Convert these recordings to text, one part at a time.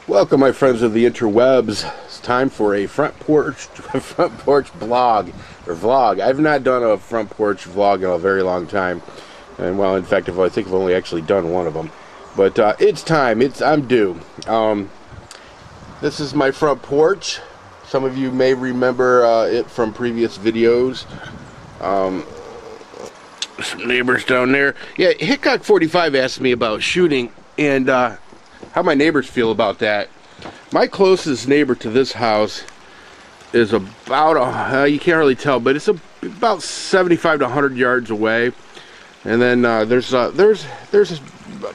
Welcome, my friends of the interwebs. It's time for a front porch blog or vlog. I've not done a front porch vlog in a very long time, and well, in fact, I think I've only actually done one of them. But it's time. I'm due. This is my front porch. Some of you may remember it from previous videos. Some neighbors down there. Yeah, Hickok45 asked me about shooting and how my neighbors feel about that. My closest neighbor to this house is about, you can't really tell, but it's about 75 to 100 yards away. And then there's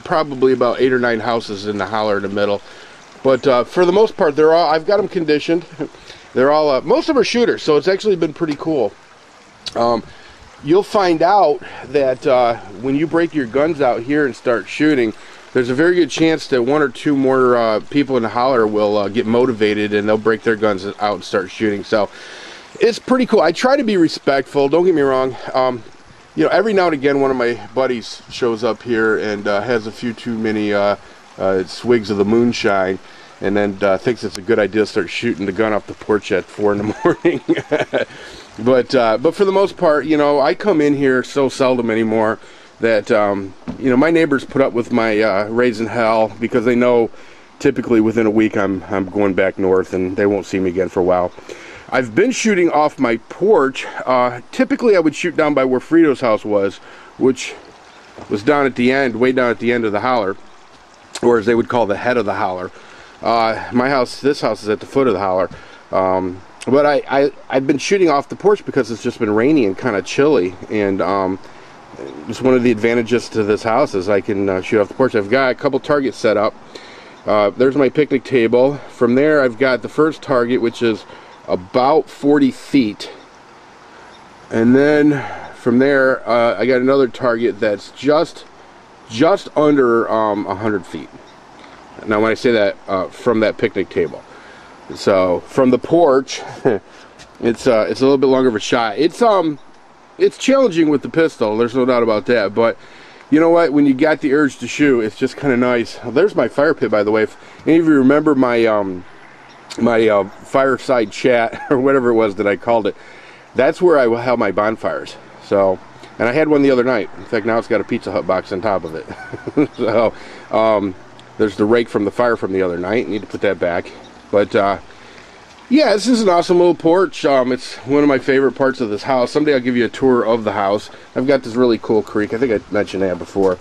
probably about 8 or 9 houses in the holler in the middle. But for the most part, they're all, I've got them conditioned. They're all, most of them are shooters, so it's actually been pretty cool. You'll find out that when you break your guns out here and start shooting, there's a very good chance that 1 or 2 more people in the holler will get motivated and they'll break their guns out and start shooting. So it's pretty cool. I try to be respectful, don't get me wrong. You know, every now and again one of my buddies shows up here and has a few too many swigs of the moonshine, and then thinks it's a good idea to start shooting the gun off the porch at 4 in the morning. But for the most part, you know, I come in here so seldom anymore that you know, my neighbors put up with my raising hell, because they know typically within a week I'm going back north and they won't see me again for a while. I've been shooting off my porch. Typically I would shoot down by where Frito's house was, which was down at the end, way down at the end of the holler, or as they would call the head of the holler. My house, this house, is at the foot of the holler. But I've been shooting off the porch because it's just been rainy and kind of chilly, and just one of the advantages to this house is I can shoot off the porch. I've got a couple targets set up. There's my picnic table. From there I've got the first target, which is about 40 feet, and then from there I got another target that's just under 100 feet. Now when I say that, from that picnic table. So from the porch, it's a little bit longer of a shot. It's challenging with the pistol, there's no doubt about that, but you know what, when you got the urge to shoot, it's just kind of nice. There's my fire pit, by the way. If any of you remember my my fireside chat, or whatever it was that I called it, that's where I have my bonfires. So, and I had one the other night. In fact, now it's got a Pizza Hut box on top of it. So there's the rake from the fire from the other night. Need to put that back. But yeah, this is an awesome little porch. It's one of my favorite parts of this house. Someday I'll give you a tour of the house. I've got this really cool creek, I think I mentioned that before,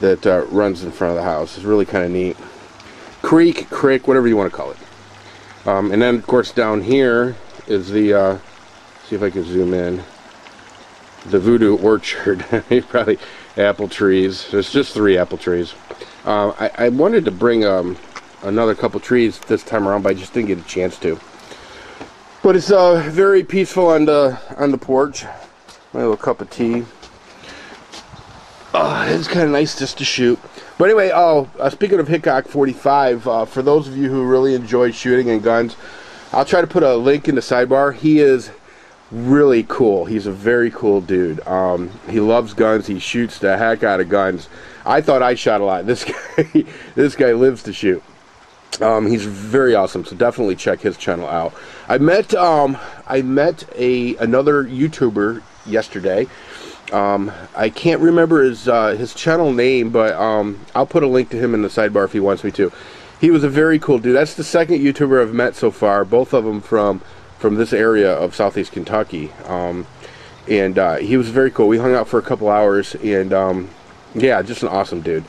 that runs in front of the house. It's really kind of neat. Creek, whatever you want to call it. And then of course down here is the, see if I can zoom in, the Voodoo orchard. Probably apple trees. There's just 3 apple trees. I wanted to bring another couple trees this time around, but I just didn't get a chance to. But it's very peaceful on the porch. My little cup of tea. It's kind of nice just to shoot. But anyway, speaking of Hickok45, for those of you who really enjoy shooting and guns, I'll try to put a link in the sidebar. He is really cool. He's a very cool dude. He loves guns. He shoots the heck out of guns. I thought I shot a lot. This guy lives to shoot. He's very awesome, so definitely check his channel out. I met another YouTuber yesterday. I can't remember his channel name, but I'll put a link to him in the sidebar if he wants me to. He was a very cool dude. That's the second YouTuber I've met so far, both of them from this area of southeast Kentucky. And he was very cool. We hung out for a couple hours, and yeah, just an awesome dude.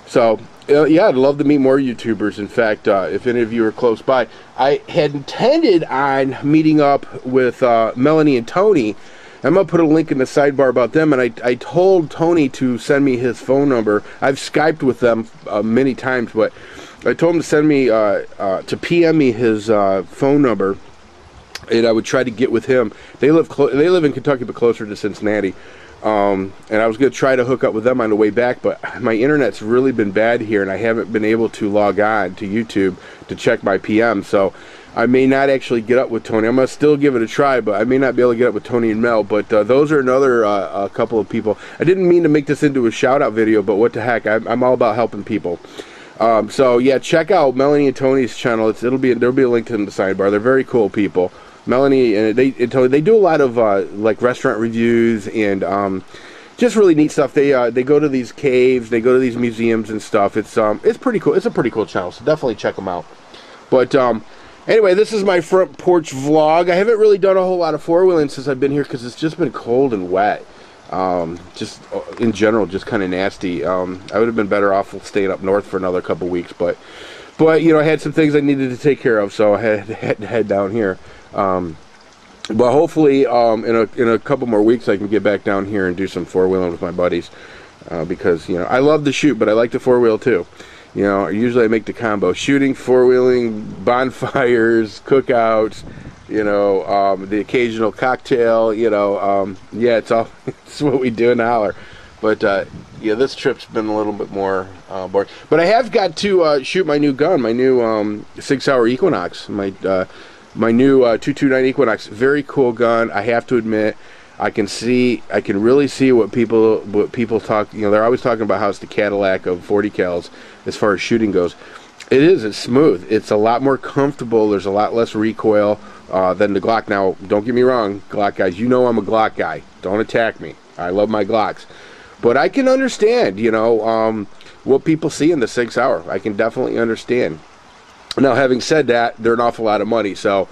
So yeah, I'd love to meet more YouTubers. In fact, if any of you are close by, I had intended on meeting up with Melanie and Tony. I'm going to put a link in the sidebar about them, and I told Tony to send me his phone number. I've Skyped with them many times, but I told him to send me, to PM me his phone number, and I would try to get with him. They live in Kentucky, but closer to Cincinnati. And I was going to try to hook up with them on the way back, but my internet's really been bad here, and I haven't been able to log on to YouTube to check my PM, so I may not actually get up with Tony. I'm going to still give it a try, but I may not be able to get up with Tony and Mel. But those are another couple of people. I didn't mean to make this into a shout-out video, but what the heck, I'm all about helping people. So yeah, check out Melanie and Tony's channel. There'll be a link to them in the sidebar. They're very cool people. Melanie and they do a lot of like restaurant reviews and just really neat stuff. They go to these caves, they go to these museums and stuff. It's pretty cool. It's a pretty cool channel, so definitely check them out. But anyway, this is my front porch vlog. I haven't really done a whole lot of four-wheeling since I've been here because it's just been cold and wet. Just in general, just kind of nasty. I would have been better off staying up north for another couple weeks, but you know, I had some things I needed to take care of, so I had to head down here. But hopefully, in a couple more weeks, I can get back down here and do some four-wheeling with my buddies, because, you know, I love to shoot, but I like to four-wheel too. You know, usually I make the combo: shooting, four-wheeling, bonfires, cookouts. You know, the occasional cocktail. You know, yeah, it's what we do in the holler. But yeah, this trip's been a little bit more boring. But I have got to shoot my new gun, my new 6 Hour Equinox, my new 229 Equinox. Very cool gun. I have to admit, I can really see what people talk. You know, they're always talking about how it's the Cadillac of 40 cals as far as shooting goes. It's smooth. It's a lot more comfortable. There's a lot less recoil than the Glock. Now, don't get me wrong, Glock guys, you know I'm a Glock guy. Don't attack me. I love my Glocks. But I can understand, you know, what people see in the 6 Hour. I can definitely understand. Now, having said that, they're an awful lot of money. So,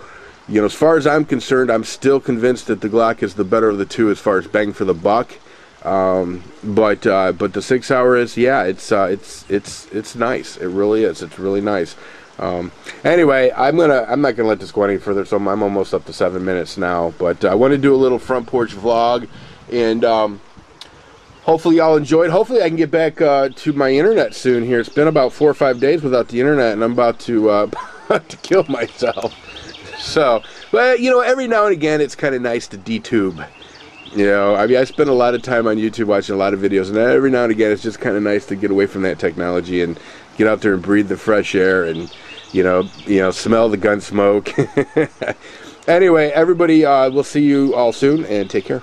you know, as far as I'm concerned, I'm still convinced that the Glock is the better of the two as far as bang for the buck. But the 6 Hour is, yeah, it's nice. It really is. It's really nice. Anyway, I'm not gonna let this go any further. So I'm almost up to 7 minutes now. But I want to do a little front porch vlog, and hopefully y'all enjoyed. Hopefully I can get back to my internet soon. Here, it's been about 4 or 5 days without the internet, and I'm about to to kill myself. So, but you know, every now and again, it's kind of nice to detube. You know, I mean, I spend a lot of time on YouTube watching a lot of videos, and every now and again, it's just kind of nice to get away from that technology and get out there and breathe the fresh air, and you know, smell the gun smoke. Anyway, everybody, we'll see you all soon, and take care.